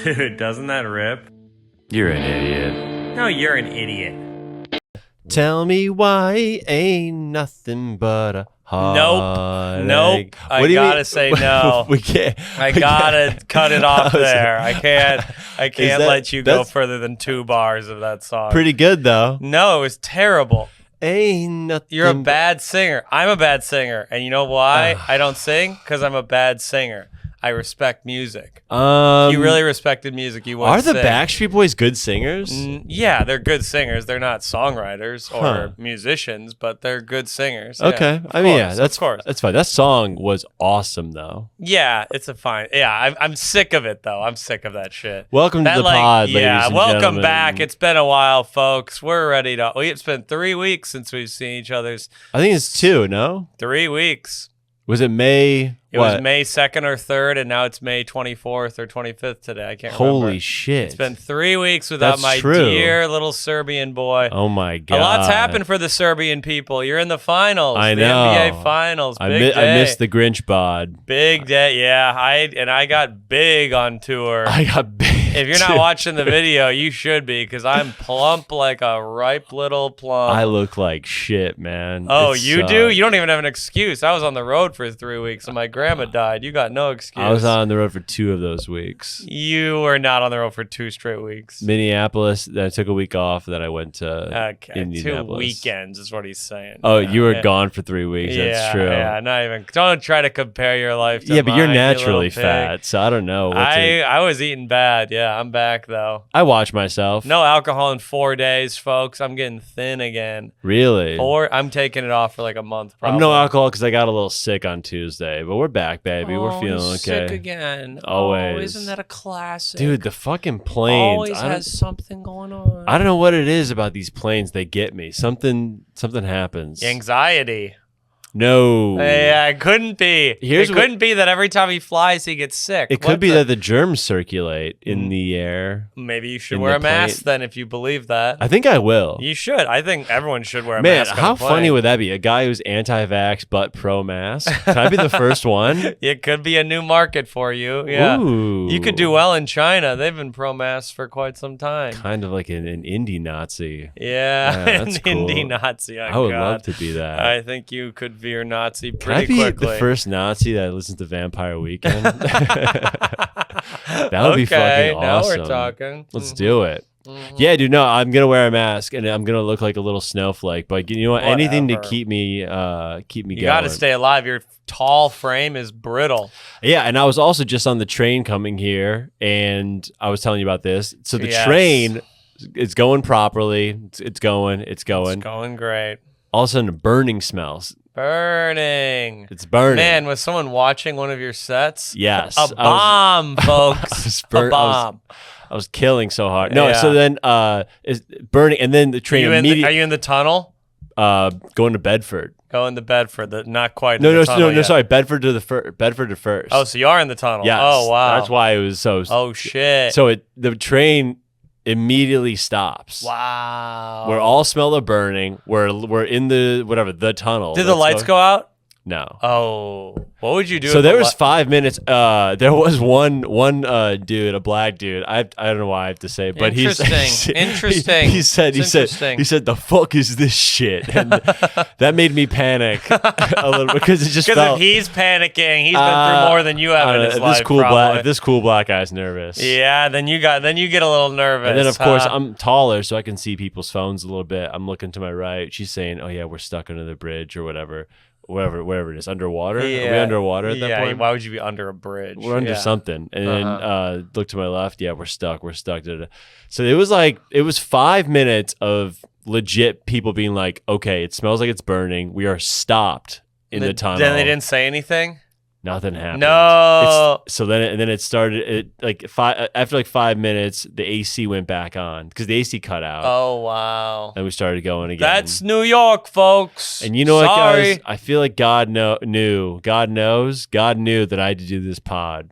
Dude, doesn't that rip? You're an idiot. No, you're an idiot. Tell me why ain't nothing but a heartache. Nope. I gotta say no. We can't. I gotta cut it off there. I can't let you go that's further than 2 bars of that song. Pretty good though. No, it was terrible. Ain't nothing. You're a bad singer. I'm a bad singer. And you know why I don't sing? Because I'm a bad singer. I respect music. If you really respected music, you would Are the sing. Backstreet Boys good singers? Yeah, they're good singers. They're not songwriters or musicians, but they're good singers. Okay. Yeah, I mean, yeah, that's fine. That song was awesome though. Yeah, it's a fine. Yeah, I'm sick of it though. I'm sick of that shit. Welcome to the pod, ladies and welcome gentlemen. back. It's been a while, folks. We're ready to. It's been 3 weeks since we've seen each other's. I think it's 2, no? 3 weeks. Was it May? It was May 2nd or 3rd, and now it's May 24th or 25th today. I can't remember. Holy shit. It's been 3 weeks without my true. dear little Serbian boy. Oh my God. A lot's happened for the Serbian people. You're in the finals. I the know. NBA finals. Big day. I missed the Grinch bod. Big day. Yeah, I got big on tour. I got big. If you're not watching the video, you should be, because I'm plump like a ripe little plum. I look like shit, man. Oh, you do? You don't even have an excuse. I was on the road for 3 weeks and my grandma died. You got no excuse. I was on the road for 2 of those weeks. You were not on the road for 2 straight weeks. Minneapolis, then I took a week off, then I went to Indianapolis. 2 weekends is what he's saying. Oh, you were gone for 3 weeks. That's true. Yeah, not even. Don't try to compare your life to but you're mine, naturally you little fat, pig. so I don't know. I was eating bad. Yeah, I'm back though. I watch myself. No alcohol in 4 days, folks. I'm getting thin again. Really? I'm taking it off for like a month. Probably. I'm no alcohol because I got a little sick on Tuesday, but we're back, baby. We're feeling okay. Sick again. Always. Oh, isn't that a classic? Dude, the fucking planes. Always has something going on. I don't know what it is about these planes. They get me. Something happens. Anxiety. No. Yeah, it couldn't be. It couldn't be that every time he flies, he gets sick. It could be that the germs circulate in the air. Maybe you should wear a mask then if you believe that. I think I will. You should. I think everyone should wear a Man, mask. how funny would that be? A guy who's anti-vax but pro-mask? Can I be the first one? It could be a new market for you. Yeah. Ooh. You could do well in China. They've been pro-mask for quite some time. Kind of like an indie Nazi. Yeah, that's an cool. indie Nazi. I would love to be that. I think you could veer Nazi Can pretty I be quickly. the first Nazi that listens to Vampire Weekend? That would be fucking awesome. Now we're talking. Let's do it. Mm-hmm. Yeah, dude. No, I'm gonna wear a mask and I'm gonna look like a little snowflake. But you know what? Whatever. Anything to keep me going. You got to stay alive. Your tall frame is brittle. Yeah, and I was also just on the train coming here, and I was telling you about this. So the train is going properly. It's going. It's going great. All of a sudden, burning smells. Burning. It's burning. Man, was someone watching one of your sets? Yes. A bomb, folks. A bomb. I was killing so hard. No, so then it's burning, and then the train immediately. Are you in the tunnel? Going to Bedford. Going to Bedford. Not quite. No, sorry. Bedford to first. Oh, so you are in the tunnel. Yes. Oh, wow. That's why it was so. Oh shit. So the train immediately stops. Wow. We're all smell the burning. We're in the tunnel. Did the lights go out? No. Oh, what would you do? So there was 5 minutes. There was one dude, a black dude. I don't know why I have to say, but interesting. He said the fuck is this shit, and that made me panic a little because it just felt. If he's panicking, he's been through more than you have in his life. If this cool black guy's nervous, yeah, then you get a little nervous. And then of course I'm taller, so I can see people's phones a little bit. I'm looking to my right. She's saying, "Oh yeah, we're stuck under the bridge or whatever." Wherever it is, underwater. Yeah. Are we underwater at that point? Yeah. Why would you be under a bridge? We're under something, and then look to my left. Yeah, we're stuck. So it was 5 minutes of legit people being like, "Okay, it smells like it's burning. We are stopped in the tunnel." Then they didn't say anything. Nothing happened. No. So then it started. After 5 minutes, the AC went back on because the AC cut out. Oh wow! And we started going again. That's New York, folks. And you know what, guys? I feel like God knew. God knows. God knew that I had to do this pod.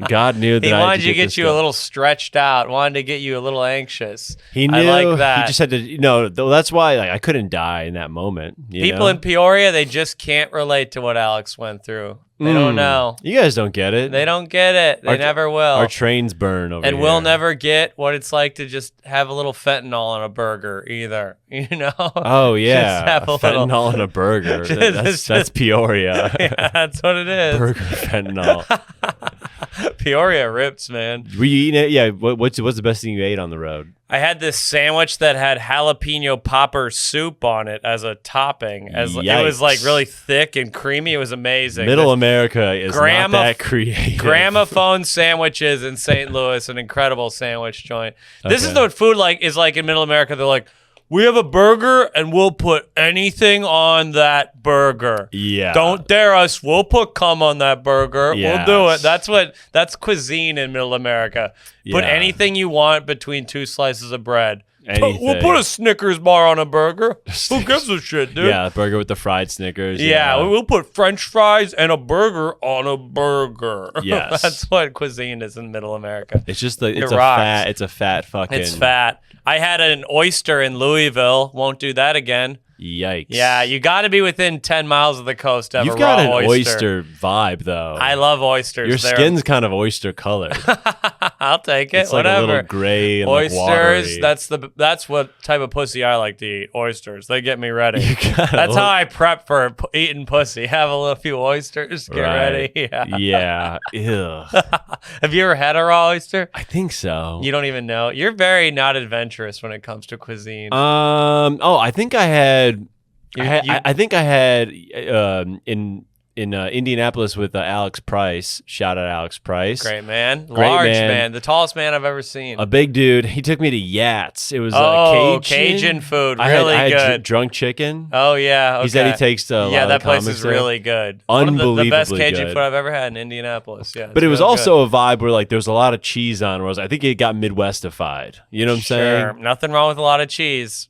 God knew that he I wanted to to get you a little stretched out. Wanted to get you a little anxious. He knew. I like that. He just had to. That's why I couldn't die in that moment. People in Peoria, they just can't relate to what Alex went through. They don't know. You guys don't get it. They don't get it. They never will. Our trains burn over here. And we'll never get what it's like to just have a little fentanyl on a burger either. You know? Oh, yeah. Just have a fentanyl little... on a burger. That's Peoria. Yeah, that's what it is. Burger fentanyl. Peoria rips, man. Were you eating it? Yeah. What's the best thing you ate on the road? I had this sandwich that had jalapeno popper soup on it as a topping. It was like really thick and creamy. It was amazing. Middle America is not that creative. Gramophone Sandwiches in St. Louis, an incredible sandwich joint. This is what food is like in Middle America. They're like, we have a burger and we'll put anything on that burger. Yeah. Don't dare us. We'll put cum on that burger. Yes. We'll do it. That's cuisine in Middle America. Put anything you want between two slices of bread. We'll put a Snickers bar on a burger. Who gives a shit, dude? Yeah, burger with the fried Snickers. Yeah, we'll put French fries and a burger on a burger. Yes. That's what cuisine is in Middle America. It's just it's a fat fucking. It's fat. I had an oyster in Louisville. Won't do that again. Yikes. Yeah, you got to be within 10 miles of the coast to have You've a got raw an oyster vibe, though. I love oysters. Your skin's kind of oyster colored. I'll take it. It's like whatever. a little gray and oysters. Like that's what type of pussy I like to eat. Oysters. They get me ready. That's how I prep for eating pussy. Have a few oysters. Get ready. Yeah. Ew. Have you ever had a raw oyster? I think so. You don't even know. You're very not adventurous when it comes to cuisine. I think I had. I think I had in Indianapolis with Alex Price. Shout out Alex Price. Great man. Large man. The tallest man I've ever seen. A big dude. He took me to Yats. It was Cajun food. I really had good. Drunk chicken. Oh, yeah. Okay. He said he takes that place is really good. Unbelievably the best Cajun good. food I've ever had in Indianapolis. Yeah, but it was also a vibe where like there was a lot of cheese on. Where I think it got Midwestified. You know what I'm saying? Nothing wrong with a lot of cheese.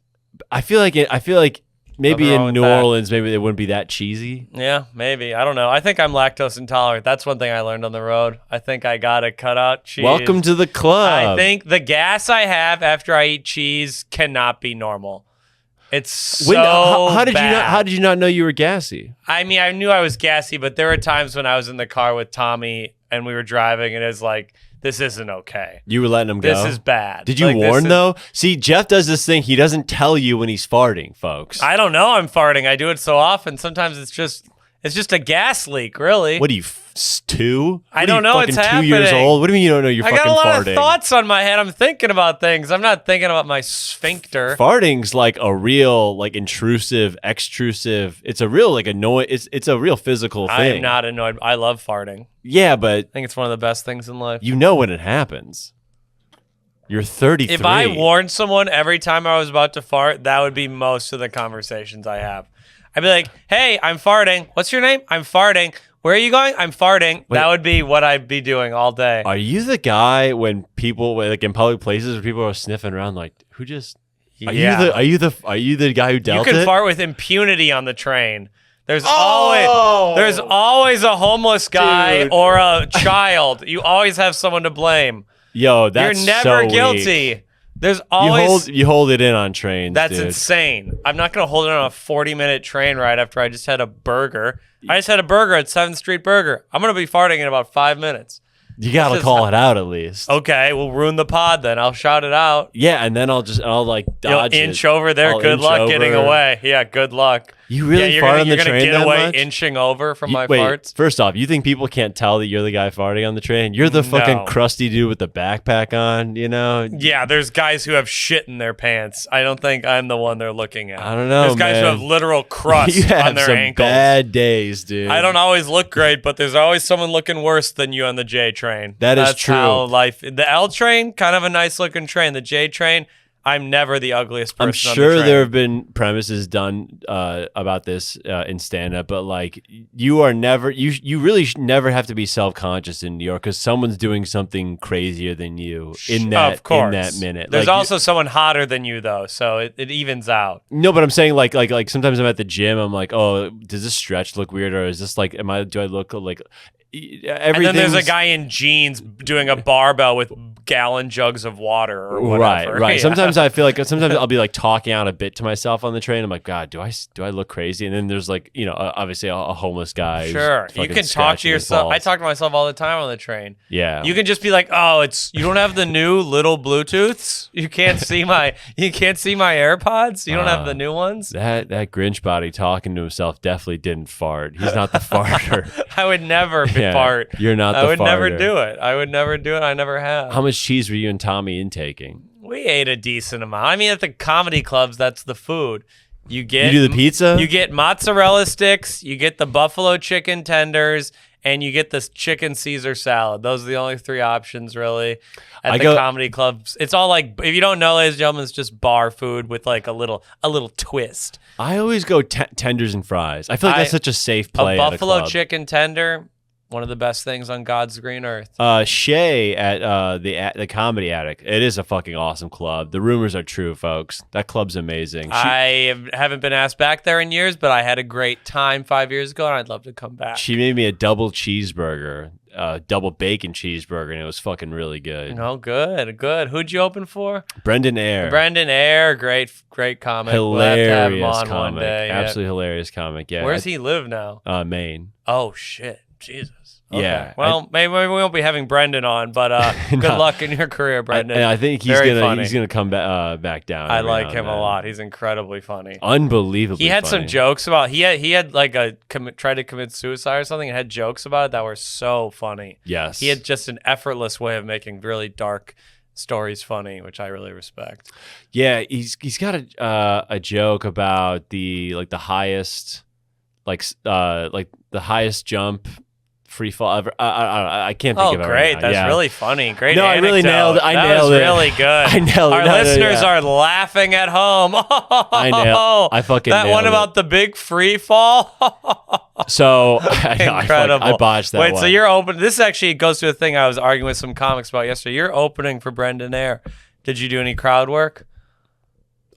I feel like maybe in New Orleans, maybe it wouldn't be that cheesy. Yeah, maybe. I don't know. I think I'm lactose intolerant. That's one thing I learned on the road. I think I got to cut out cheese. Welcome to the club. I think the gas I have after I eat cheese cannot be normal. It's so bad. How did you not know you were gassy? I mean, I knew I was gassy, but there were times when I was in the car with Tommy and we were driving and it was like, this isn't okay. You were letting him go? This is bad. Did you warn, though? See, Jeff does this thing. He doesn't tell you when he's farting, folks. I don't know I'm farting. I do it so often. Sometimes it's just a gas leak, really. What are you, 2? I don't know. It's happening. 2 years old? What do you mean you don't know you're fucking farting? I got a lot of thoughts on my head. I'm thinking about things. I'm not thinking about my sphincter. Farting's like a real, like intrusive, extrusive. It's a real, like it's a real physical thing. I'm not annoyed. I love farting. Yeah, but I think it's one of the best things in life. You know when it happens. You're 33. If I warned someone every time I was about to fart, that would be most of the conversations I have. I'd be like, hey, I'm farting. What's your name? I'm farting. Where are you going? I'm farting. Wait, that would be what I'd be doing all day. Are you the guy when people, like in public places where people are sniffing around like, who just... Are you the guy who dealt it? You can fart with impunity on the train. There's always a homeless guy or a child. You always have someone to blame. Yo, that's You're never so guilty. Weak. There's always you hold it in on trains. That's dude. insane. I'm not gonna hold it on a 40-minute train ride after I just had a burger. I just had a burger at 7th Street Burger. I'm gonna be farting in about 5 minutes. You gotta call it out at least. Okay, we'll ruin the pod then. I'll shout it out. Yeah, and then I'll like dodge You'll inch over there. Good luck getting away. Yeah, good luck. You really fart on the train you're gonna get away much? inching over from my farts? First off, you think people can't tell that you're the guy farting on the train? You're the fucking crusty dude with the backpack on, you know? Yeah, there's guys who have shit in their pants. I don't think I'm the one they're looking at. I don't know, There's guys who have literal crust on their ankles. Bad days, dude. I don't always look great, but there's always someone looking worse than you on the J train. That's true. How life. The L train, kind of a nice looking train. The J train, I'm never the ugliest person. I'm sure there have been premises done about this in stand-up, but like you are never, you really never have to be self-conscious in New York because someone's doing something crazier than you in that minute. There's also someone hotter than you though, so it evens out. No, but I'm saying like sometimes I'm at the gym, I'm like, oh, does this stretch look weird, or is this like, do I look like? And then there's a guy in jeans doing a barbell with gallon jugs of water or whatever. Right. Yeah. Sometimes I feel like I'll be like talking out a bit to myself on the train. I'm like, God, do I look crazy? And then there's like, obviously a homeless guy. Sure. You can talk to yourself. I talk to myself all the time on the train. Yeah. You can just be like, oh, you don't have the new little Bluetooths. You can't see my AirPods. You don't have the new ones. That Grinch body talking to himself definitely didn't fart. He's not the farter. I would never fart. You're not the farter. I would never do it. I never have. How much cheese were you and Tommy intaking? We ate a decent amount. I mean, at the comedy clubs, that's the food. You do the pizza? You get mozzarella sticks, you get the buffalo chicken tenders, and you get this chicken Caesar salad. Those are the only 3 options, really, at the comedy clubs. It's all like, if you don't know, ladies and gentlemen, it's just bar food with like a little twist. I always go tenders and fries. I feel like that's such a safe play. A buffalo at a club. chicken tender. One of the best things on God's green earth. Shay at the Comedy Attic. It is a fucking awesome club. The rumors are true, folks. That club's amazing. I haven't been asked back there in years, but I had a great time 5 years ago, and I'd love to come back. She made me a double cheeseburger, double bacon cheeseburger, and it was fucking really good. Oh, good. Who'd you open for? Brendan Eyre. Great comic. Hilarious we'll have to have him on comic. one day. Absolutely hilarious comic. Yeah. Where's he live now? Maine. Oh shit. Jesus. Okay. Yeah. Well, maybe we won't be having Brendan on, but good luck in your career, Brendan. I think he's gonna come back down. I like him a lot. He's incredibly funny. Unbelievably. He had funny. some jokes about he had like tried to commit suicide or something and had jokes about it that were so funny. Yes. He had just an effortless way of making really dark stories funny, which I really respect. Yeah, he's got a joke about the highest the highest jump free fall ever. I can't think of it. Oh, great! Right now. That's really funny. Great. No, anecdote. I really nailed it. That was really good. I nailed it. Our listeners are laughing at home. I fucking that nailed one it. about the big free fall. So incredible. I botched that. Wait, one. so you're open? This actually goes to a thing I was arguing with some comics about yesterday. You're opening for Brendan Eyre. Did you do any crowd work?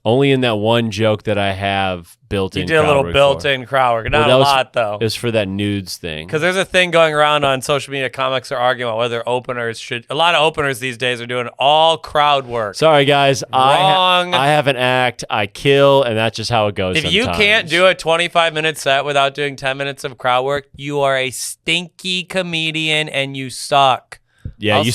Only in that one joke that I have built-in. You did a little built-in crowd work. Not a lot, though. It was for that nudes thing. Because there's a thing going around on social media. Comics are arguing about whether openers should. A lot of openers these days are doing all crowd work. Sorry, guys. Wrong. I have an act. I kill, and that's just how it goes. If you can't do a 25-minute set without doing 10 minutes of crowd work, you are a stinky comedian and you suck. Yeah, you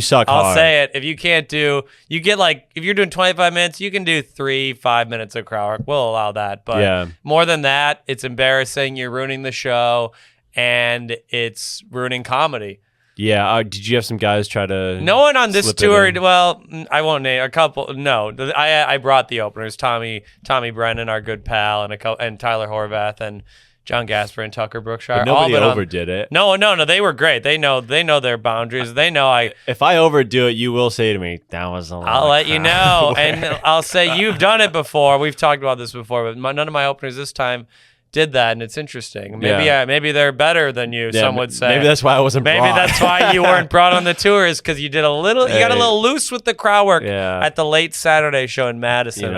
suck hard. I'll say it. If you can't do, if you're doing 25 minutes, you can do 3-5 minutes of crowd work. We'll allow that. But more than that, it's embarrassing. You're ruining the show and it's ruining comedy. Yeah. Did you have some guys try to? No one on this tour. Well, I won't name a couple. No, I brought the openers. Tommy Brennan, our good pal, and Tyler Horvath and John Gasper and Tucker Brookshire. But nobody overdid it. No, they were great. They know their boundaries. They know If I overdo it, you will say to me, that was a lot. I'll let you know. And I'll say, you've done it before. We've talked about this before, but none of my openers this time did that, and it's interesting. Maybe they're better than you, some would say. Maybe that's why I wasn't brought. Maybe that's why you weren't brought on the tour, is because you got a little loose with the crowd work at the late Saturday show in Madison.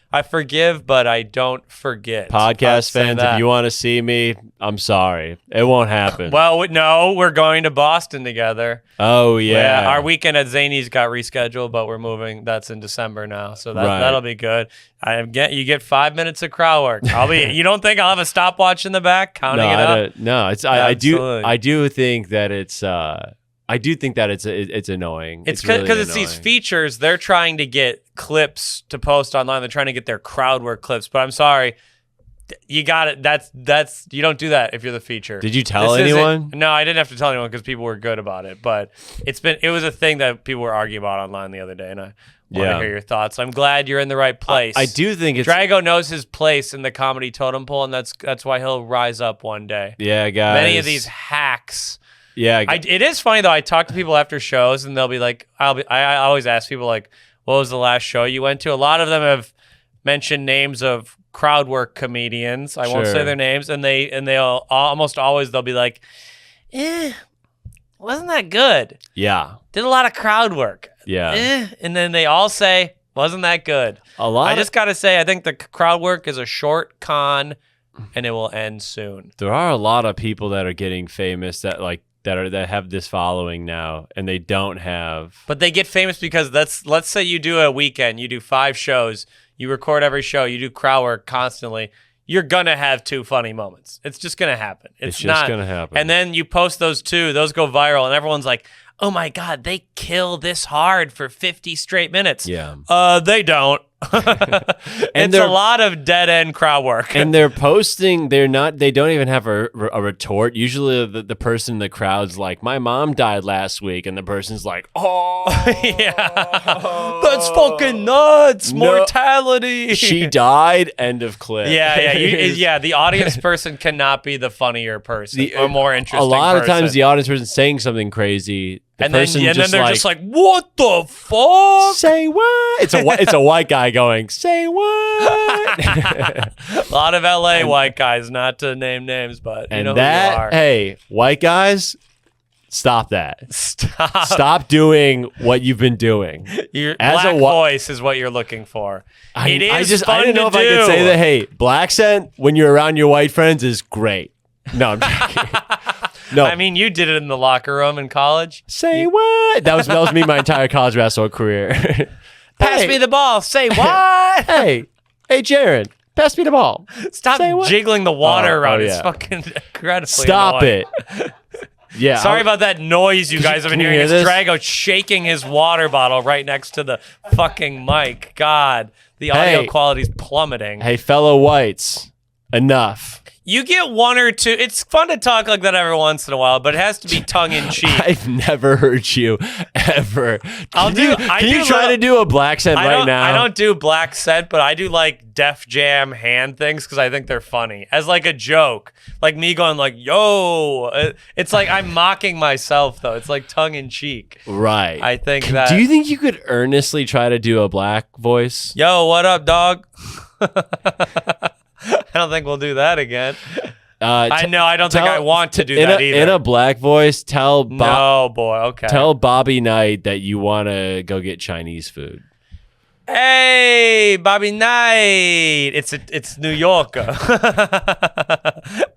I forgive, but I don't forget. Podcast fans, if you want to see me, I'm sorry. It won't happen. Well, no, we're going to Boston together. Oh, yeah. Our weekend at Zany's got rescheduled, but we're moving. That's in December now, so that'll be good. You get 5 minutes of crowd work. You don't think I'll have a stopwatch in the back counting it up? No, I do think that it's it's annoying. It's because it's these features. They're trying to get clips to post online. They're trying to get their crowd work clips. But I'm sorry, you got it. That's you don't do that if you're the feature. Did you tell anyone? No, I didn't have to tell anyone because people were good about it. But it was a thing that people were arguing about online the other day, and I want to hear your thoughts. I'm glad you're in the right place. I do think Drago knows his place in the comedy totem pole, and that's why he'll rise up one day. Yeah, guys. Many of these hacks. Yeah, it is funny though. I talk to people after shows, and they'll be like, I always ask people like, what was the last show you went to? A lot of them have mentioned names of crowd work comedians. I won't say their names, and they'll almost always they'll be like, wasn't that good? Yeah, did a lot of crowd work. Yeah, and then they all say, wasn't that good? I just gotta say, I think the crowd work is a short con. And it will end soon. There are a lot of people that are getting famous that like that have this following now, and they don't have. But they get famous because let's say you do a weekend, you do 5 shows, you record every show, you do crowd work constantly. You're gonna have 2 funny moments. It's just gonna happen. It's just not gonna happen. And then you post those 2, those go viral, and everyone's like, "Oh my god, they kill this hard for 50 straight minutes." Yeah. They don't. It's a lot of dead end crowd work. And they're posting. They don't even have a retort. Usually, the person in the crowd's like, "My mom died last week," and the person's like, "Oh, yeah, that's fucking nuts. No, mortality. She died." End of clip. Yeah. The audience person cannot be the funnier person or more interesting. A lot of person. times, the audience person's saying something crazy. And then they're just like, "What the fuck? Say what?" It's a white guy going, "Say what?" A lot of LA white guys, not to name names, but you know who you are. Hey, white guys, stop that. Stop. Stop doing what you've been doing. Your black voice is what you're looking for. It is fun I didn't know to if do. I could say that. Hey, black scent when you're around your white friends is great. No, I'm joking. No. I mean, you did it in the locker room in college. Say what? That was me my entire college basketball career. Pass me the ball. Say what? Hey, Jaron, pass me the ball. Stop jiggling the water around. It's fucking incredibly Stop annoying. it. Yeah. Sorry about that noise you guys have been hearing. It's Drago shaking his water bottle right next to the fucking mic. God, the audio quality's plummeting. Hey, fellow whites, enough. You get 1 or 2. It's fun to talk like that every once in a while, but it has to be tongue in cheek. I've never heard you ever. Can you try to do a black scent right now? I don't do black scent, but I do like Def Jam hand things because I think they're funny as like a joke. Like me going like, "Yo," it's like I'm mocking myself though. It's like tongue in cheek. Right. I think that. Do you think you could earnestly try to do a black voice? Yo, what up, dog? I don't think we'll do that again. I don't think I want to do that either. In a black voice, tell Bobby Knight that you want to go get Chinese food. Hey, Bobby Knight. It's New York.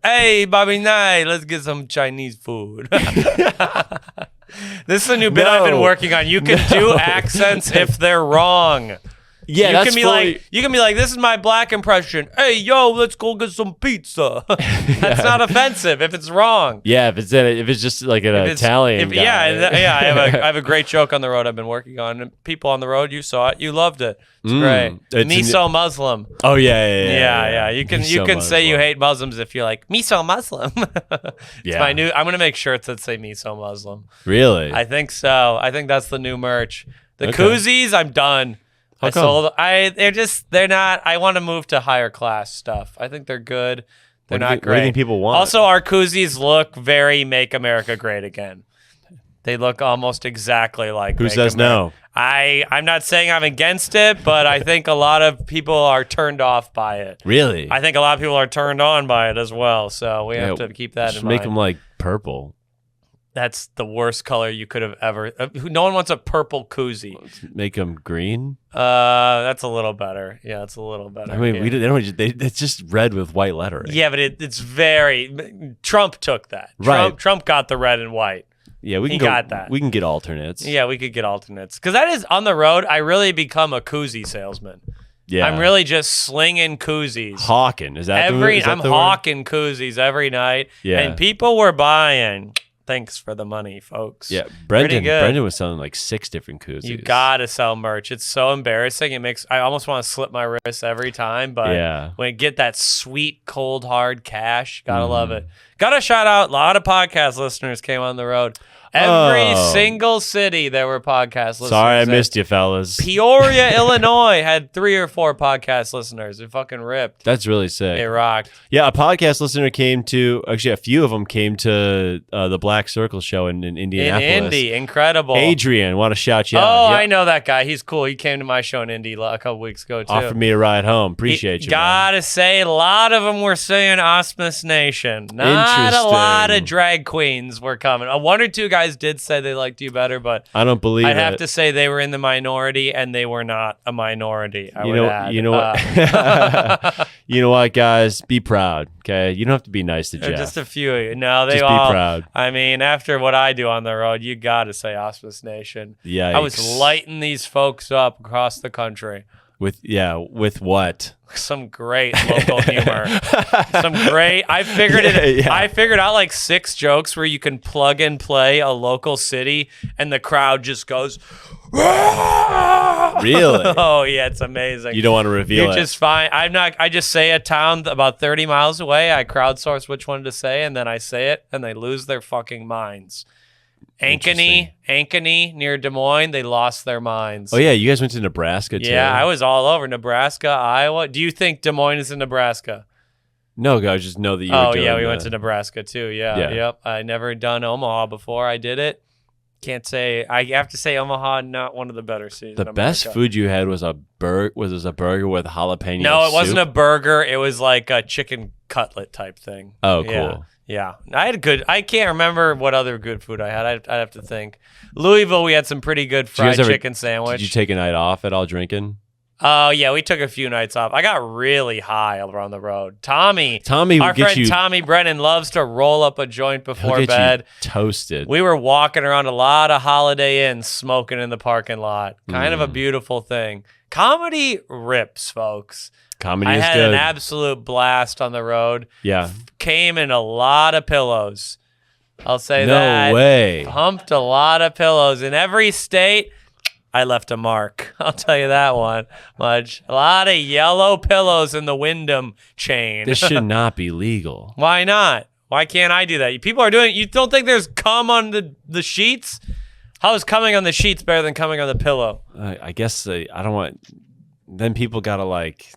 Hey, Bobby Knight, let's get some Chinese food. This is a new bit I've been working on. You can do accents if they're wrong. Yeah, you can be like, "This is my black impression. Hey, yo, let's go get some pizza." That's not offensive if it's wrong. Yeah, if it's just like an Italian guy. I have a great joke on the road I've been working on. And people on the road, you saw it, you loved it. It's great. Miso Muslim. Oh yeah. You can say you hate Muslims if you're like miso Muslim. It's my new. I'm gonna make shirts that say miso Muslim. Really? I think so. I think that's the new merch. The koozies, I'm done. They're not. I want to move to higher class stuff. I think they're good. They're not great. What do you think people want? Also, our koozies look very Make America Great Again. They look almost exactly like. Who says no? I'm not saying I'm against it, but I think a lot of people are turned off by it. Really? I think a lot of people are turned on by it as well. So we have to keep that in mind. Make them like purple. That's the worst color you could have ever. No one wants a purple koozie. Make them green. That's a little better. Yeah, it's a little better. I mean, it's just red with white lettering. Yeah, but it's very. Trump took that. Right. Trump got the red and white. Yeah, we can got that. We can get alternates. Yeah, we could get alternates because that is on the road. I really become a koozie salesman. Yeah, I'm really just slinging koozies. Hawking is that I'm hawking koozies every night. Yeah, and people were buying. Thanks for the money, folks. Yeah, Brendan was selling like 6 different koozies. You gotta sell merch. It's so embarrassing. I almost want to slip my wrist every time, but when I get that sweet, cold, hard cash, gotta love it. Gotta shout out, a lot of podcast listeners came on the road. Every single city there were podcast listeners. Sorry, I missed you, fellas. Peoria, Illinois had 3 or 4 podcast listeners. It fucking ripped. That's really sick. It rocked. Yeah, a podcast listener actually a few of them came to the Black Circle show in Indianapolis. In Indy, incredible. Adrian, want to shout you out. Oh, I know that guy. He's cool. He came to my show in Indy a couple weeks ago, too. Offered me a ride home. Appreciate you, Gotta say, a lot of them were saying Osmus Nation. Not a lot of drag queens were coming. 1 or 2 guys guys did say they liked you better, but I don't believe I'd it. have to say they were in the minority, and they were not a minority. You know what? You know what, guys? Be proud, okay? You don't have to be nice to Jeff. Just a few. No, they Just all. be proud. I mean, after what I do on the road, you got to say Auspice Nation. Yikes. I was lighting these folks up across the country. With what? Some great local humor. I figured it. Yeah. I figured out like 6 jokes where you can plug and play a local city, and the crowd just goes. Really? Oh yeah, it's amazing. You don't want to reveal You're it. just fine. I just say a town about 30 miles away. I crowdsource which one to say, and then I say it, and they lose their fucking minds. Ankeny near Des Moines, they lost their minds. Oh yeah, you guys went to Nebraska too. Yeah, I was all over Nebraska, Iowa. Do you think Des Moines is in Nebraska? No, I just know that you were doing we went to Nebraska too. Yeah, yep. I never done Omaha before. I did it. Can't say. I have to say Omaha, not one of the better cities. The best food you had was a burger. Was a burger with jalapeno? No, it soup? wasn't a burger. It was like a chicken cutlet type thing. Oh, cool. Yeah, I had I can't remember what other good food I had. I'd have to think. Louisville, we had some pretty good fried chicken sandwich. Did you take a night off at all drinking? Oh, yeah, we took a few nights off. I got really high all around the road. Tommy, our friend Tommy Brennan loves to roll up a joint before bed. Toasted. We were walking around a lot of Holiday Inns smoking in the parking lot. Kind of a beautiful thing. Comedy rips, folks. Comedy is good. I had an absolute blast on the road. Yeah. Came in a lot of pillows. I'll say that. No way. Pumped a lot of pillows. In every state, I left a mark. I'll tell you that one much. A lot of yellow pillows in the Wyndham chain. This should not be legal. Why not? Why can't I do that? People are doing it. You don't think there's cum on the sheets? How is coming on the sheets better than coming on the pillow? I guess I don't want... Then people got to like...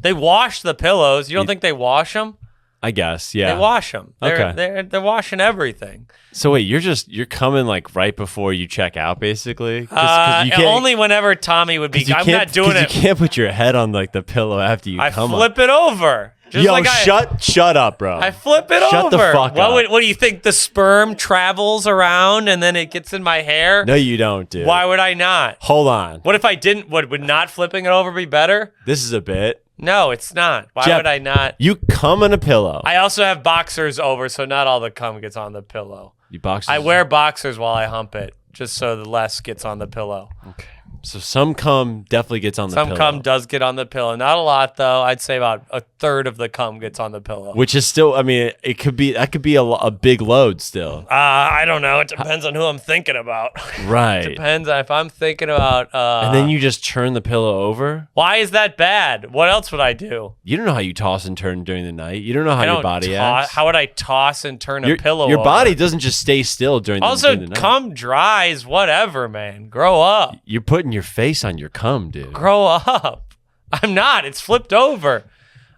They wash the pillows. You don't think they wash them? I guess, yeah. They wash them. Okay. They're washing everything. So wait, you're coming like right before you check out, basically? You can't, only whenever Tommy would be. I'm not doing it. You can't put your head on like the pillow after you come. I flip it over. Shut up, bro. I flip it over. Shut the fuck up. What do you think? The sperm travels around and then it gets in my hair? No, you don't, dude. Why would I not? Hold on. What if I didn't? Would not flipping it over be better? This is a bit. No, it's not. Why Jeff, would I not? You come on a pillow. I also have boxers over, so not all the cum gets on the pillow. You boxers? I wear boxers while I hump it, just so the less gets on the pillow. Okay. So some cum definitely gets on the pillow. Some cum does get on the pillow. Not a lot, though. I'd say about a third of the cum gets on the pillow. Which is still, I mean, that could be a big load still. I don't know. It depends on who I'm thinking about. Right. Depends if I'm thinking about... and then you just turn the pillow over? Why is that bad? What else would I do? You don't know how you toss and turn during the night. You don't know how your body acts. How would I toss and turn a pillow Your over? body doesn't just stay still during the night. Also, cum dries, whatever, man. Grow up. You're putting your face on your cum, dude. Grow up. I'm not. It's flipped over.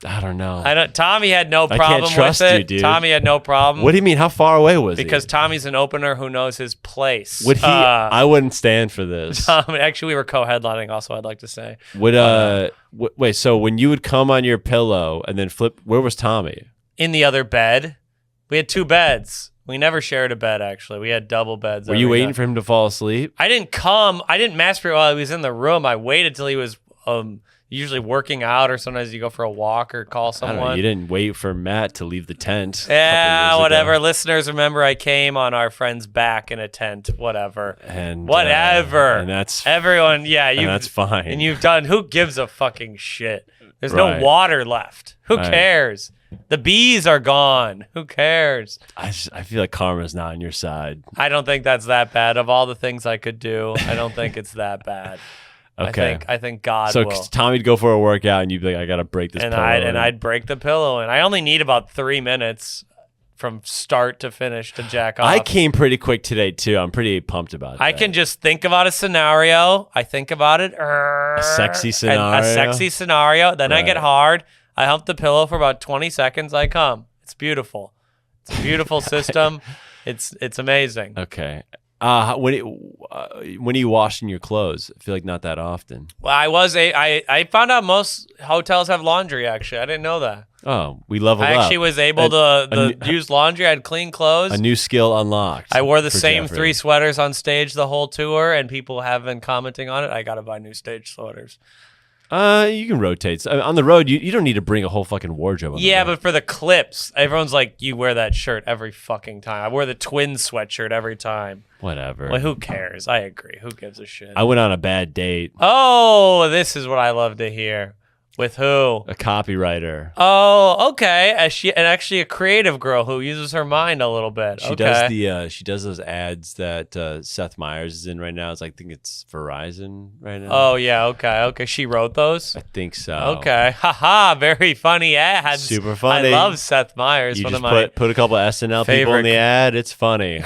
I don't know. Tommy had no problem I can't trust with it. you, dude. Tommy had no problem. What do you mean? How far away was he? Because Tommy's an opener who knows his place. Would he? I wouldn't stand for this. Actually, we were co-headlining. Also, I'd like to say. Wait. So when you would come on your pillow and then flip, where was Tommy? In the other bed. We had 2 beds. We never shared a bed, actually. We had double beds. Were you waiting for him to fall asleep? I didn't masturbate while he was in the room. I waited till he was usually working out, or sometimes you go for a walk or call someone. I don't know, you didn't wait for Matt to leave the tent. Yeah, whatever. Listeners, remember I came on our friend's back in a tent. Whatever. And whatever. And that's everyone. Yeah, and that's fine. And you've done. Who gives a fucking shit? There's no water left. Who cares? The bees are gone. Who cares? I feel like karma's not on your side. I don't think that's that bad. Of all the things I could do, I don't think it's that bad. Okay. I think God will. So Tommy'd go for a workout, and you'd be like, "I gotta break this pillow." And I'd break the pillow, and I only need about 3 minutes from start to finish to jack off. I came pretty quick today too. I'm pretty pumped about it. I can just think about a scenario. I think about it. A sexy scenario. A sexy scenario. Then I get hard. I hump the pillow for about 20 seconds. I come. It's beautiful. It's a beautiful system. It's amazing. Okay. When are you washing your clothes? I feel like not that often. Well, I found out most hotels have laundry. Actually, I didn't know that. Oh, we leveled I up. actually was able to use laundry. I had clean clothes. A new skill unlocked. I wore the same Geoffrey. 3 sweaters on stage the whole tour, and people have been commenting on it. I got to buy new stage sweaters. You can rotate. On the road, you don't need to bring a whole fucking wardrobe. Yeah, but for the clips, everyone's like, you wear that shirt every fucking time. I wear the twin sweatshirt every time. Whatever. Well, who cares? I agree. Who gives a shit? I went on a bad date. Oh, this is what I love to hear. With who? A copywriter. Oh, okay. And actually a creative girl who uses her mind a little bit. She okay. does she does those ads that Seth Meyers is in right now. I think it's Verizon right now. Oh yeah, okay. She wrote those? I think so. Okay. Haha, very funny ads. Super funny. I love Seth Meyers. You One just of my put a couple SNL people in the ad. It's funny.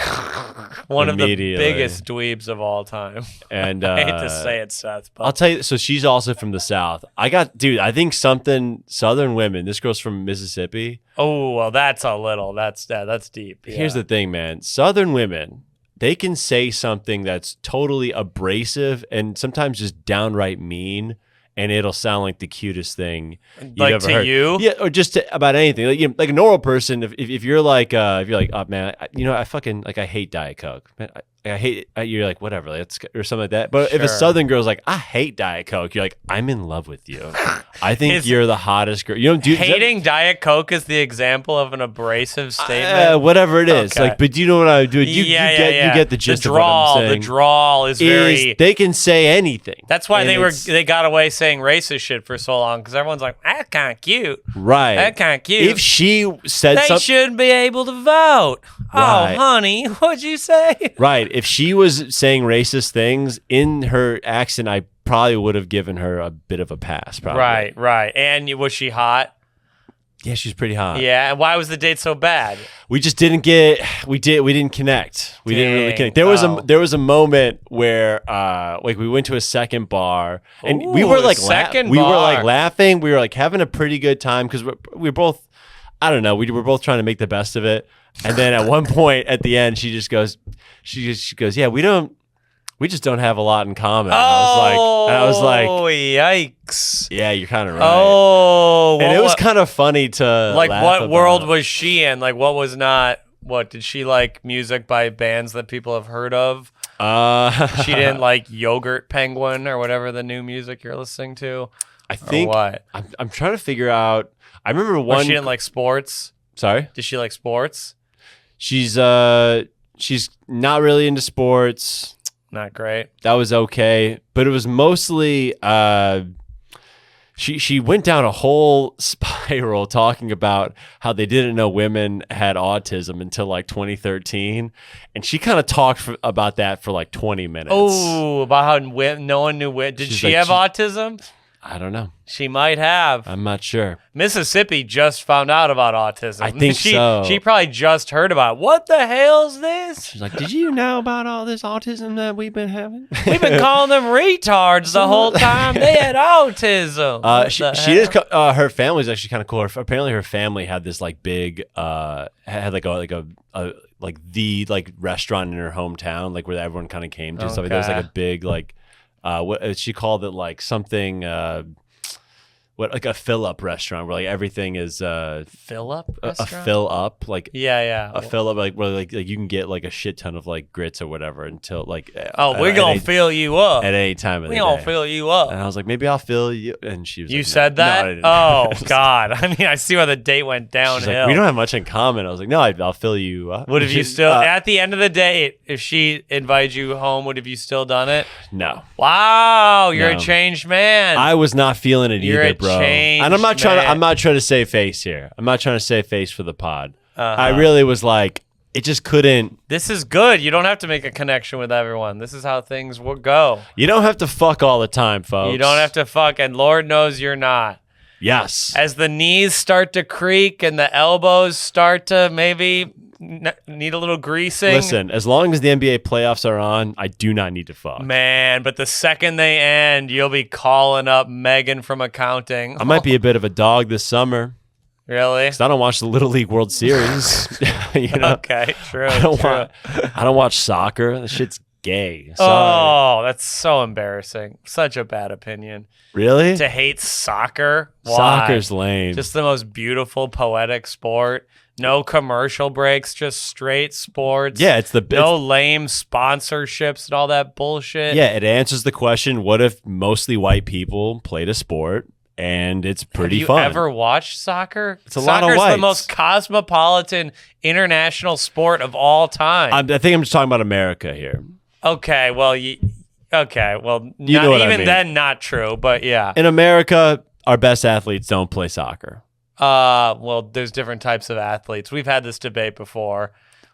one of the Immediately. biggest dweebs of all time. And I hate to say it, Seth, but I'll tell you. So she's also from the South. I think something Southern women. This girl's from Mississippi. oh well, that's deep. Yeah. Here's the thing, man. Southern women, they can say something that's totally abrasive and sometimes just downright mean, and it'll sound like the cutest thing you've like ever to heard. you. Yeah, or just about anything. Like a normal person, if you're like, oh man, I fucking like I hate Diet Coke. Man, I hate it. You're like, whatever, or something like that. But if a Sure. Southern girl's like, I hate Diet Coke, you're like, I'm in love with you. I think you're the hottest girl. You don't do Hating Diet Coke is the example of an abrasive statement. whatever it is. Okay. Like, but do you know what I do? You get the gist of what I'm saying. The drawl is very. They can say anything. That's why And they got away saying racist shit for so long because everyone's like, that's kind of cute. right. That's kind of cute. If she said they something, shouldn't be able to vote. Right. Oh, honey, what'd you say? right? If she was saying racist things in her accent, I probably would have given her a bit of a pass. Probably. Right. And was she hot? Yeah, she's pretty hot. Yeah. And why was the date so bad? We just didn't we didn't connect. We didn't really Dang. connect. Oh. There was a moment where like we went to a second bar and we Ooh, were like second we were bar. like laughing. We were like having a pretty good time because we were both, I don't know, we were both trying to make the best of it. And then at one point at the end, she just goes, yeah, we just don't have a lot in common. I was like, yikes. yeah, you're kind of right. Oh, and it was kind of funny to like laugh what about. world was she in? Like what was not? What did she like? Music by bands that people have heard of? She didn't like Yogurt Penguin or whatever the new music you're listening to. I think what? I'm trying to figure out. I remember Or one. she didn't like sports. Sorry, Did she like sports? she's not really into sports. Not great. That was okay, but it was mostly she went down a whole spiral talking about how they didn't know women had autism until like 2013, and she kind of talked about that for like 20 minutes. Oh, about how no one knew. Did She's she like, have autism? I don't know. She might have. I'm not sure. Mississippi just found out about autism. I think so. She probably just heard about it. What the hell's this? She's like, did you know about all this autism that we've been having? We've been calling them retards the whole time. They had autism. What She the is. hell? Her family's actually kind of cool. Apparently, her family had this like big, had like the restaurant in her hometown, like where everyone kind of came to. So there was like a big like, what she called it, like something. Like a fill up restaurant where like everything is Fill up a restaurant? fill up, like Yeah. a fill up, like where like you can get like a shit ton of like grits or whatever until like We're gonna fill you up. at any time of We the gonna day. fill you up. And I was like, maybe I'll fill you. And she was You like, said no. that? No, I didn't. Oh God! I mean, I see why the date went She's downhill. like, we don't have much in common. I was like, no, I'll fill you up. Would have you still, at the end of the day, if she invited you home, would have you still done it? No. Wow, you're No. a changed man. I was not feeling it You're either, a bro. changed And I'm not trying man. to save face here. I'm not trying to save face for the pod. Uh-huh. I really was like, it just couldn't. This is good. You don't have to make a connection with everyone. This is how things will go. You don't have to fuck all the time, folks. You don't have to fuck, and Lord knows you're not. Yes. As the knees start to creak and the elbows start to maybe need a little greasing. Listen, as long as the NBA playoffs are on, I do not need to fuck. Man, but the second they end, you'll be calling up Megan from accounting. I might be a bit of a dog this summer. Really? 'Cause I don't watch the Little League World Series. You know? Okay, true. I don't true. I don't watch soccer. That shit's gay. Sorry. Oh, that's so embarrassing. Such a bad opinion. Really? To hate soccer? Why? Soccer's lame. Just the most beautiful, poetic sport. No commercial breaks, just straight sports. Yeah, it's the no lame sponsorships and all that bullshit. Yeah, it answers the question: what if mostly white people played a sport? And it's pretty fun. Have you ever watched soccer? It's a lot of whites. Soccer's the most cosmopolitan international sport of all time. I think I'm just talking about America here. Okay, well, You know not, what I even mean. then, not true, but yeah. In America, our best athletes don't play soccer. Well, there's different types of athletes. We've had this debate before.